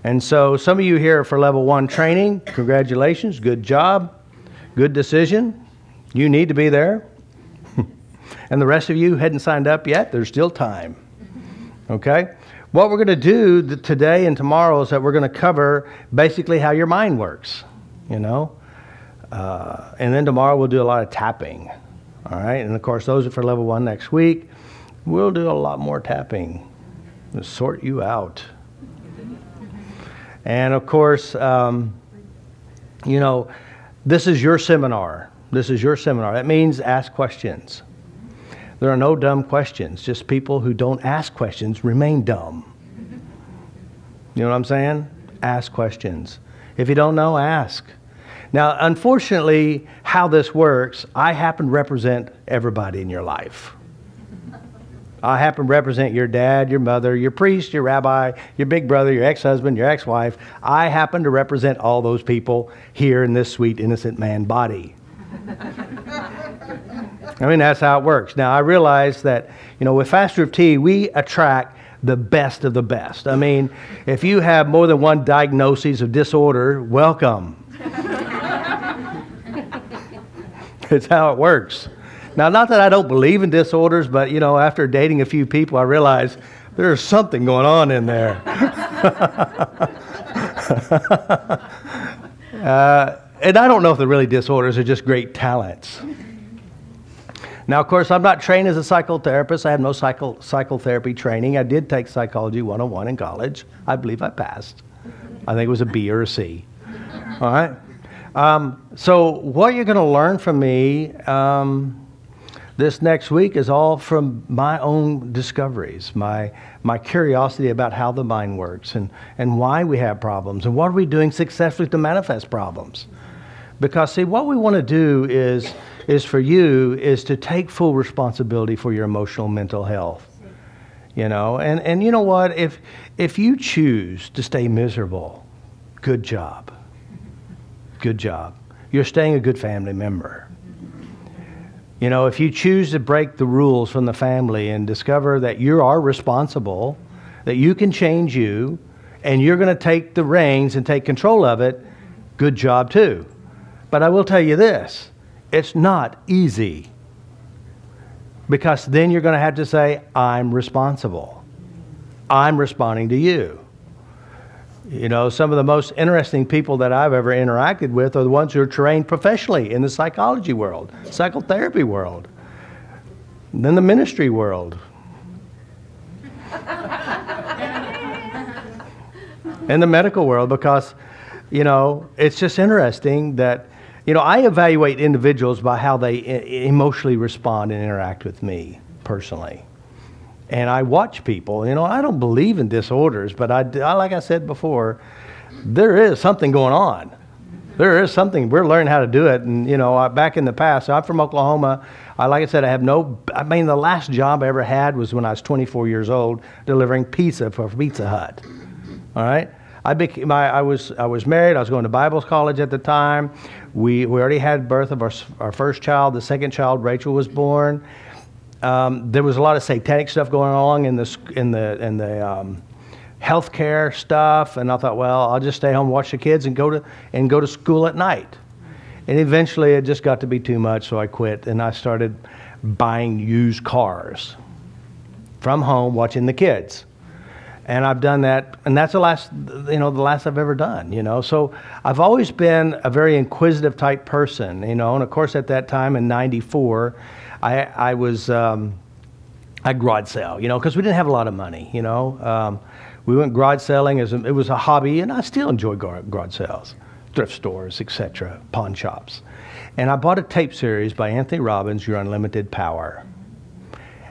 And so some of you here for level 1 training, congratulations, good job, good decision. You need to be there. And the rest of you hadn't signed up yet, there's still time. Okay? What we're going to do today and tomorrow is that we're going to cover basically how your mind works, you know. And then tomorrow we'll do a lot of tapping. All right? And of course, those are for level 1 next week. We'll do a lot more tapping to sort you out. And of course, you know, this is your seminar. This is your seminar. That means ask questions. There are no dumb questions. Just people who don't ask questions remain dumb. You know what I'm saying? Ask questions. If you don't know, ask. Now, unfortunately, how this works, I happen to represent everybody in your life. I happen to represent your dad, your mother, your priest, your rabbi, your big brother, your ex-husband, your ex-wife. I happen to represent all those people here in this sweet, innocent man body. I mean, that's how it works. Now, I realize that, you know, with FasterEFT, we attract the best of the best. I mean, if you have more than one diagnosis of disorder, welcome. It's how it works. Now, not that I don't believe in disorders, but, you know, after dating a few people, I realized there's something going on in there. And I don't know if they're really disorders or just great talents. Now, of course, I'm not trained as a psychotherapist. I have no psychotherapy training. I did take Psychology 101 in college. I believe I passed. I think it was a B or a C. All right? So what you're going to learn from me this next week is all from my own discoveries, my curiosity about how the mind works and why we have problems and what are we doing successfully to manifest problems. Because, see, what we want to do is for you is to take full responsibility for your emotional mental health. You know, and you know what? If you choose to stay miserable, good job. Good job. You're staying a good family member. You know, if you choose to break the rules from the family and discover that you are responsible, that you can change you, and you're going to take the reins and take control of it, good job too. But I will tell you this, it's not easy. Because then you're going to have to say, I'm responsible. I'm responding to you. You know, some of the most interesting people that I've ever interacted with are the ones who are trained professionally in the psychology world, psychotherapy world, and then the ministry world, and the medical world, because, you know, it's just interesting that, you know, I evaluate individuals by how they emotionally respond and interact with me personally. And I watch people, you know, I don't believe in disorders, but I like I said before, there is something going on. There is something, we're learning how to do it. And, you know, back in the past, I'm from Oklahoma. Like I said, I mean, the last job I ever had was when I was 24 years old, delivering pizza for Pizza Hut. All right? I was married. I was going to Bible college at the time. We already had birth of our first child. The second child, Rachel, was born. There was a lot of satanic stuff going on in the healthcare stuff, and I thought, well, I'll just stay home, watch the kids, and go to school at night. And eventually, it just got to be too much, so I quit, and I started buying used cars from home, watching the kids. And I've done that, and that's the last I've ever done, you know. So I've always been a very inquisitive type person, you know. And of course, at that time in '94, I was I garage sale, you know, because we didn't have a lot of money, you know. We went garage selling it was a hobby, and I still enjoy garage sales, thrift stores, etc., pawn shops. And I bought a tape series by Anthony Robbins, Your Unlimited Power.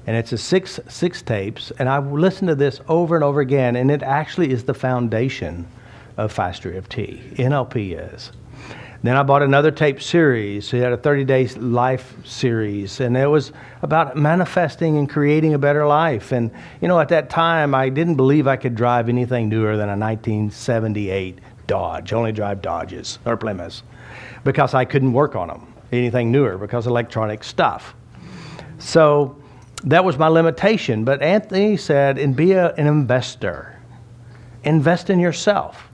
And it's a six tapes, and I've listened to this over and over again, and it actually is the foundation of FasterEFT. NLP is. Then I bought another tape series. It had a 30-day life series, and it was about manifesting and creating a better life. And, you know, at that time, I didn't believe I could drive anything newer than a 1978 Dodge. I only drive Dodges or Plymouths because I couldn't work on them, anything newer, because of electronic stuff. So that was my limitation. But Anthony said, and be an investor. Invest in yourself.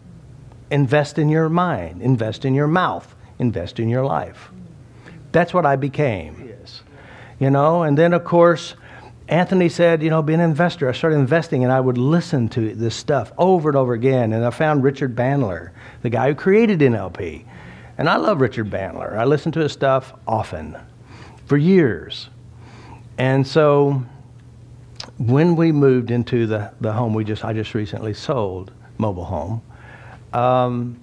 Invest in your mind. Invest in your mouth. Invest in your life. That's what I became. Yes. You know, and then of course, Anthony said, you know, be an investor. I started investing, and I would listen to this stuff over and over again. And I found Richard Bandler, the guy who created NLP. And I love Richard Bandler. I listen to his stuff often, for years. And so when we moved into the home I just recently sold, mobile home,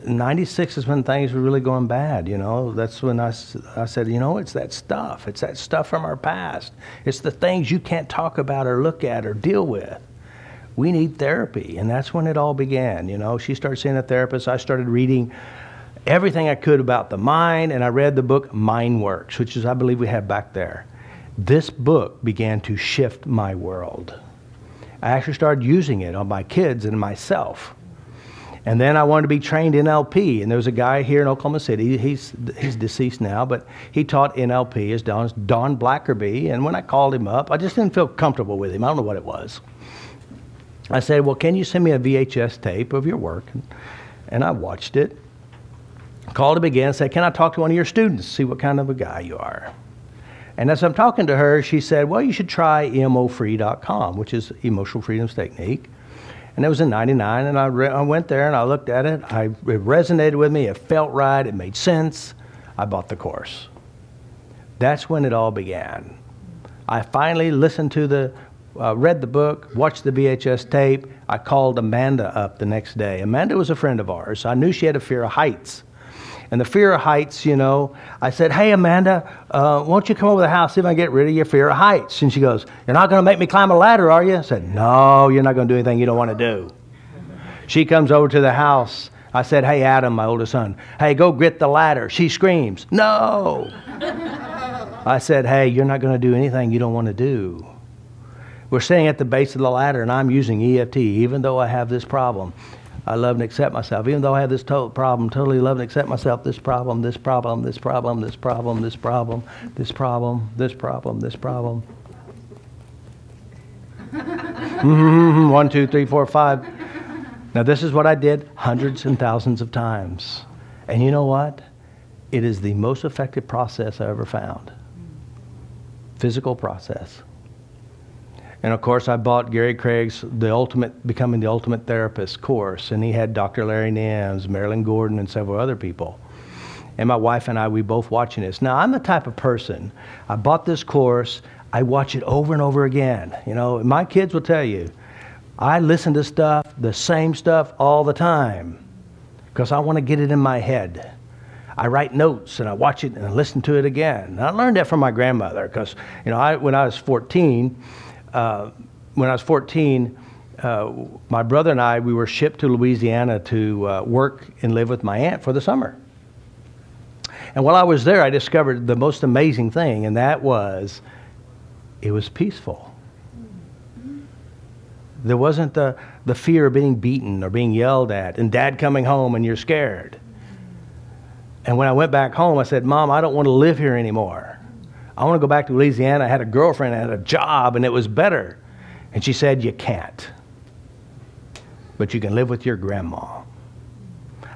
96 is when things were really going bad, you know. That's when I said, you know, it's that stuff. It's that stuff from our past. It's the things you can't talk about or look at or deal with. We need therapy. And that's when it all began, you know. She started seeing a therapist. I started reading everything I could about the mind, and I read the book Mind Works, which is, I believe we have back there. This book began to shift my world. I actually started using it on my kids and myself. And then I wanted to be trained in NLP, and there was a guy here in Oklahoma City. He's deceased now, but he taught NLP. His Don Blackerby, and when I called him up, I just didn't feel comfortable with him. I don't know what it was. I said, well, can you send me a VHS tape of your work? And I watched it. Called him again and said, can I talk to one of your students, see what kind of a guy you are? And as I'm talking to her, she said, well, you should try emofree.com, which is Emotional Freedom's Technique. And it was in 99, and I went there and I looked at it. It resonated with me. It felt right. It made sense. I bought the course. That's when it all began. I finally listened to read the book, watched the VHS tape. I called Amanda up the next day. Amanda was a friend of ours. I knew she had a fear of heights. And the fear of heights, you know, I said, hey, Amanda, won't you come over to the house, see if I can get rid of your fear of heights? And she goes, you're not going to make me climb a ladder, are you? I said, no, you're not going to do anything you don't want to do. She comes over to the house. I said, hey, Adam, my oldest son, hey, go get the ladder. She screams, no. I said, hey, you're not going to do anything you don't want to do. We're sitting at the base of the ladder, and I'm using EFT, even though I have this problem. I love and accept myself. Even though I have this problem, totally love and accept myself. This problem, this problem, this problem, this problem, this problem, this problem, this problem, this problem. 1, 2, 3, 4, 5. Now this is what I did hundreds and thousands of times. And you know what? It is the most effective process I ever found. Physical process. And of course, I bought Gary Craig's Becoming the Ultimate Therapist course, and he had Dr. Larry Nims, Marilyn Gordon, and several other people. And my wife and I, we both watching this. Now, I'm the type of person, I bought this course, I watch it over and over again. You know, my kids will tell you, I listen to stuff, the same stuff all the time, because I want to get it in my head. I write notes, and I watch it, and I listen to it again. And I learned that from my grandmother, because, you know, when I was 14, my brother and I, we were shipped to Louisiana to work and live with my aunt for the summer. And while I was there, I discovered the most amazing thing, and that was, it was peaceful. There wasn't the fear of being beaten or being yelled at, and Dad coming home and you're scared. And when I went back home, I said, Mom, I don't want to live here anymore. I want to go back to Louisiana. I had a girlfriend, I had a job, and it was better. And she said, you can't. But you can live with your grandma.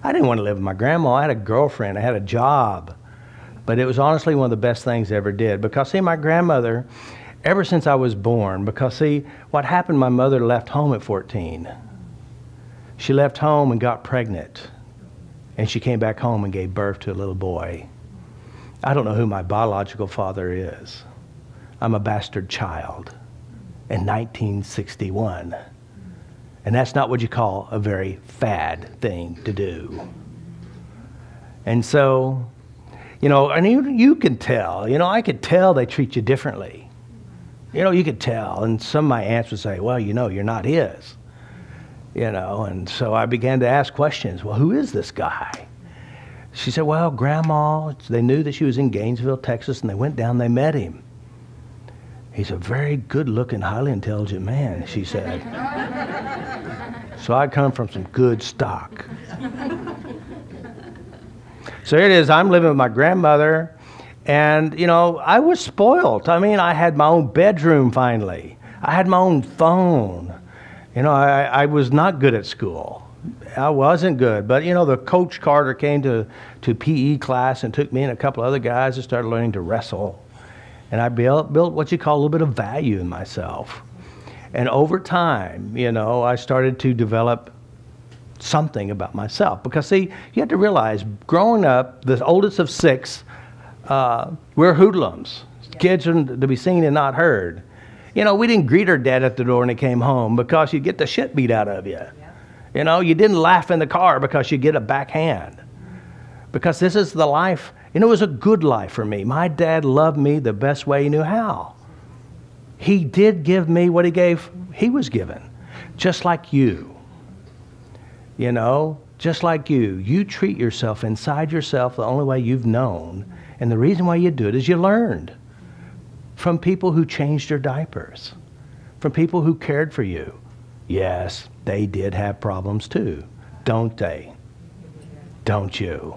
I didn't want to live with my grandma. I had a girlfriend. I had a job. But it was honestly one of the best things I ever did. Because, see, my grandmother, ever since I was born, because, see, what happened, my mother left home at 14. She left home and got pregnant. And she came back home and gave birth to a little boy. I don't know who my biological father is. I'm a bastard child in 1961. And that's not what you call a very fad thing to do. And so, you know, and you can tell, you know, I could tell they treat you differently. You know, you could tell. And some of my aunts would say, well, you know, you're not his. You know, and so I began to ask questions. Well, who is this guy? She said, well, Grandma, they knew that she was in Gainesville, Texas, and they went down, they met him. He's a very good-looking, highly intelligent man, she said. So I come from some good stock. So here it is, I'm living with my grandmother, and, you know, I was spoiled. I mean, I had my own bedroom finally. I had my own phone. You know, I was not good at school. I wasn't good. But, you know, the Coach Carter came to PE class and took me and a couple other guys and started learning to wrestle. And I built what you call a little bit of value in myself. And over time, you know, I started to develop something about myself. Because, see, you have to realize, growing up, the oldest of 6, we're hoodlums. Kids are to be seen and not heard. You know, we didn't greet our dad at the door when he came home because you'd get the shit beat out of you. You know, you didn't laugh in the car because you get a backhand. Because this is the life. You know, it was a good life for me. My dad loved me the best way he knew how. He did give me what he was given. Just like you. You know, just like you. You treat yourself inside yourself the only way you've known. And the reason why you do it is you learned. From people who changed your diapers. From people who cared for you. Yes, they did have problems too. Don't they? Don't you?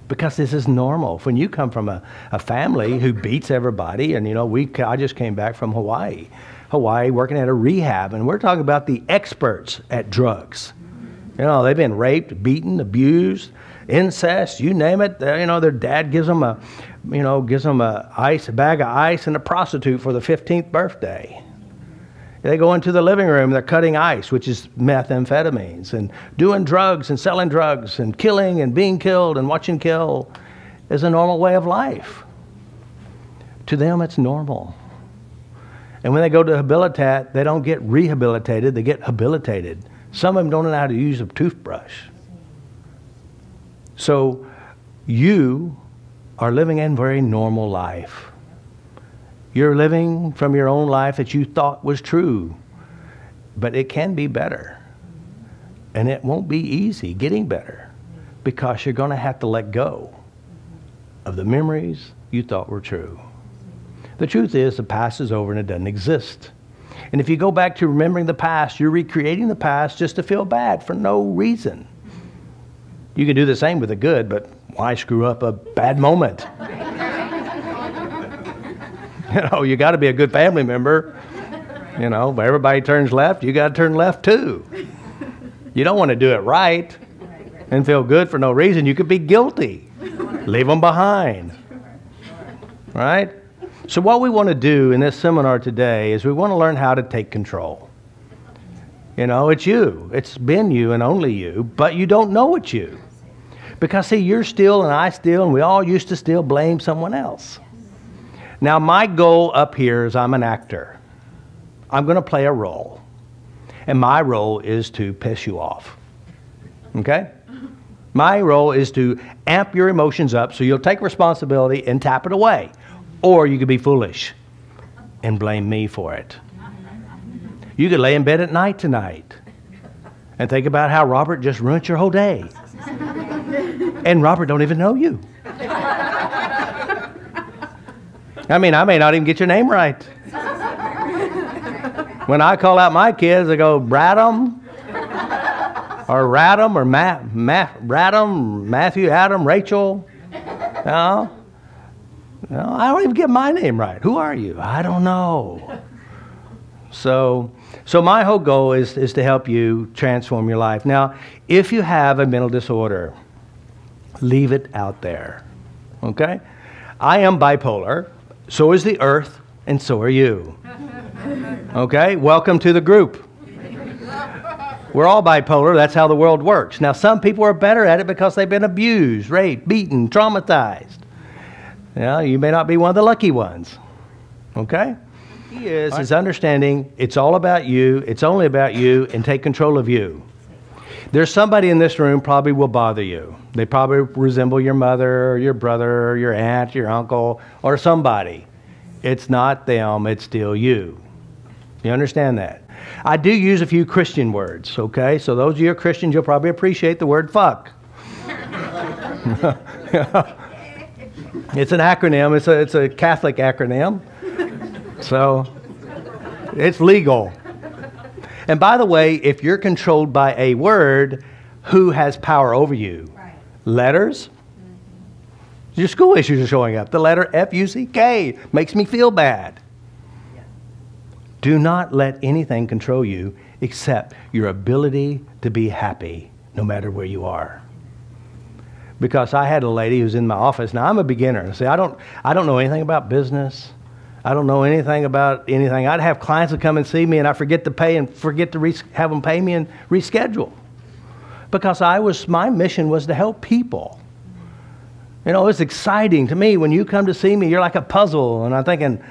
Because this is normal. When you come from a family who beats everybody, and you know, I just came back from Hawaii, working at a rehab, and we're talking about the experts at drugs. You know, they've been raped, beaten, abused, incest, you name it. You know, their dad gives them a bag of ice and a prostitute for the 15th birthday. They go into the living room, they're cutting ice, which is methamphetamines, and doing drugs and selling drugs and killing and being killed and watching kill is a normal way of life. To them, it's normal. And when they go to Habilitat, they don't get rehabilitated, they get habilitated. Some of them don't know how to use a toothbrush. So you are living a very normal life. You're living from your own life that you thought was true. But it can be better. And it won't be easy getting better. Because you're going to have to let go of the memories you thought were true. The truth is, the past is over and it doesn't exist. And if you go back to remembering the past, you're recreating the past just to feel bad for no reason. You can do the same with the good, but why screw up a bad moment? You know, you got to be a good family member. You know, but everybody turns left, you got to turn left too. You don't want to do it right and feel good for no reason. You could be guilty. Leave them behind. Right? So what we want to do in this seminar today is we want to learn how to take control. You know, it's you. It's been you and only you, but you don't know it's you. Because, see, you're still and I still, and we all used to still blame someone else. Now, my goal up here is I'm an actor. I'm going to play a role. And my role is to piss you off. Okay? My role is to amp your emotions up so you'll take responsibility and tap it away. Or you could be foolish and blame me for it. You could lay in bed at night tonight and think about how Robert just ruined your whole day. And Robert don't even know you. I mean, I may not even get your name right. When I call out my kids, I go, Bradham, or Radham, or Bradham, Matthew, Adam, Rachel. No, I don't even get my name right. Who are you? I don't know. So my whole goal is to help you transform your life. Now, if you have a mental disorder, leave it out there. Okay? I am bipolar. So is the earth, and so are you. Okay? Welcome to the group. We're all bipolar. That's how the world works. Now, some people are better at it because they've been abused, raped, beaten, traumatized. You may not be one of the lucky ones. Okay? The key is understanding it's all about you, it's only about you, and take control of you. There's somebody in this room probably will bother you. They probably resemble your mother, or your brother, or your aunt, your uncle, or somebody. It's not them, it's still you. You understand that? I do use a few Christian words, okay? So those of you who are Christians, you'll probably appreciate the word fuck. It's an acronym. It's a Catholic acronym. So it's legal. And by the way, if you're controlled by a word, who has power over you? Right. Letters? Your school issues are showing up. The letter F-U-C-K makes me feel bad. Yeah. Do not let anything control you except your ability to be happy no matter where you are. Because I had a lady who's in my office. Now, I'm a beginner. See, I don't know anything about business. I don't know anything about anything. I'd have clients that come and see me, and I forget to pay and forget to have them pay me and reschedule. Because my mission was to help people. You know, it's exciting to me when you come to see me. You're like a puzzle, and I'm thinking,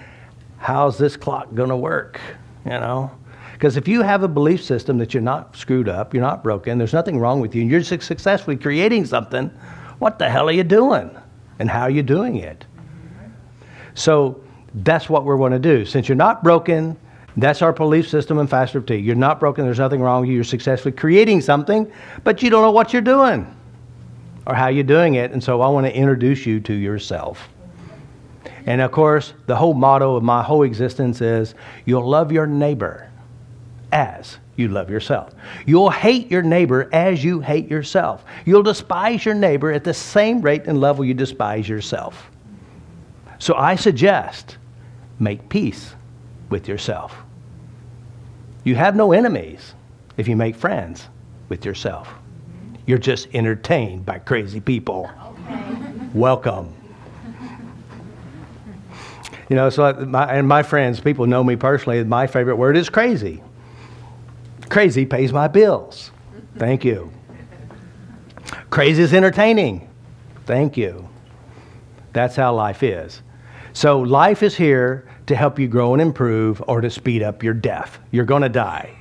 how's this clock going to work? You know, because if you have a belief system that you're not screwed up, you're not broken, there's nothing wrong with you, and you're successfully creating something, what the hell are you doing? And how are you doing it? So that's what we're going to do. Since you're not broken, that's our belief system in FasterEFT. You're not broken, there's nothing wrong with you, you're successfully creating something, but you don't know what you're doing or how you're doing it, and so I want to introduce you to yourself. And of course, the whole motto of my whole existence is, you'll love your neighbor as you love yourself. You'll hate your neighbor as you hate yourself. You'll despise your neighbor at the same rate and level you despise yourself. So I suggest, make peace with yourself. You have no enemies if you make friends with yourself. You're just entertained by crazy people. Okay. Welcome. You know, so my friends, people know me personally, my favorite word is crazy. Crazy pays my bills. Thank you. Crazy is entertaining. Thank you. That's how life is. So life is here to help you grow and improve, or to speed up your death. You're going to die.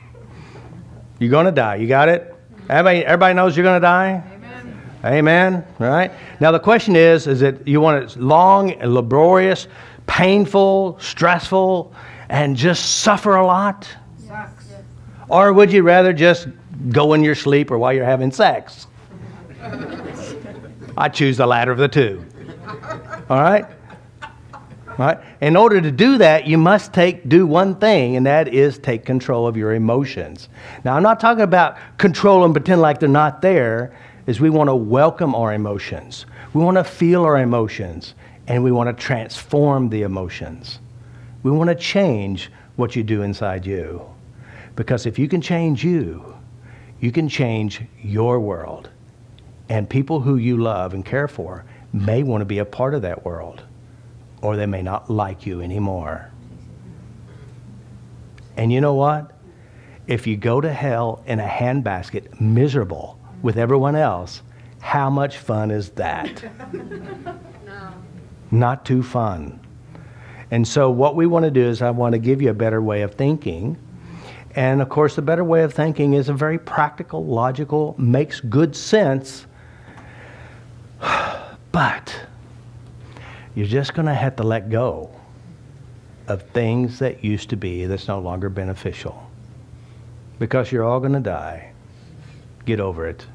You're going to die. You got it? Everybody knows you're going to die? Amen. Amen. All right. Now the question is it you want it long and laborious, painful, stressful, and just suffer a lot? Sucks. Or would you rather just go in your sleep or while you're having sex? I choose the latter of the two. All right? Right? In order to do that, you must do one thing, and that is take control of your emotions. Now, I'm not talking about control and pretend like they're not there. Is we want to welcome our emotions. We want to feel our emotions, and we want to transform the emotions. We want to change what you do inside you. Because if you can change you can change your world. And people who you love and care for may want to be a part of that world, or they may not like you anymore. And you know what? If you go to hell in a handbasket, miserable with everyone else, how much fun is that? No. Not too fun. And so what we want to do is I want to give you a better way of thinking. And of course, the better way of thinking is a very practical, logical, makes good sense. But you're just going to have to let go of things that used to be that's no longer beneficial. Because you're all going to die. Get over it.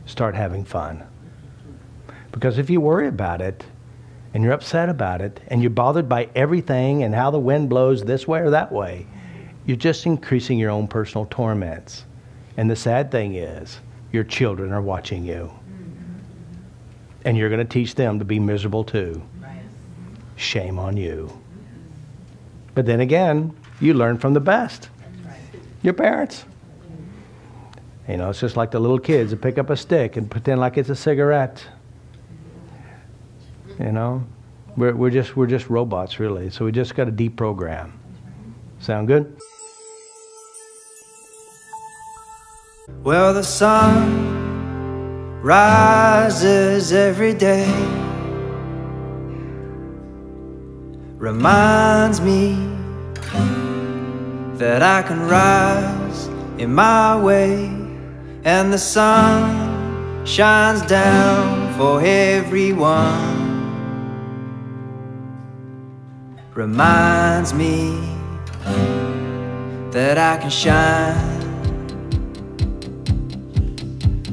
Start having fun. Because if you worry about it, and you're upset about it, and you're bothered by everything and how the wind blows this way or that way, you're just increasing your own personal torments. And the sad thing is, your children are watching you. And you're going to teach them to be miserable too. Shame on you. But then again, you learn from the best. Your parents. You know, it's just like the little kids that pick up a stick and pretend like it's a cigarette. You know, we're just robots, really. So we just got to deprogram. Sound good? Well, the sun rises every day, reminds me that I can rise in my way, and the sun shines down for everyone. Reminds me that I can shine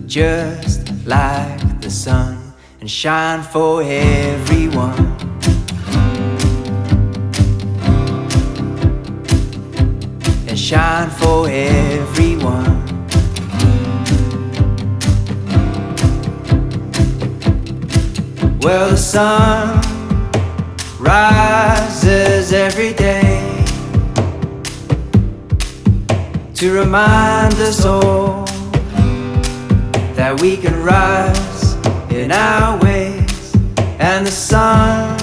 just like the sun and shine for everyone. And shine for everyone. Well, the sun rises every day, to remind us all that we can rise in our ways, and the sun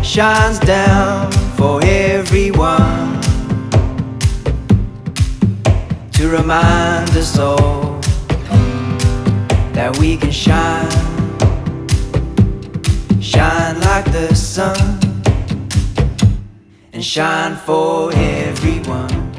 shines down for everyone, to remind us all that we can shine like the sun, and shine for everyone.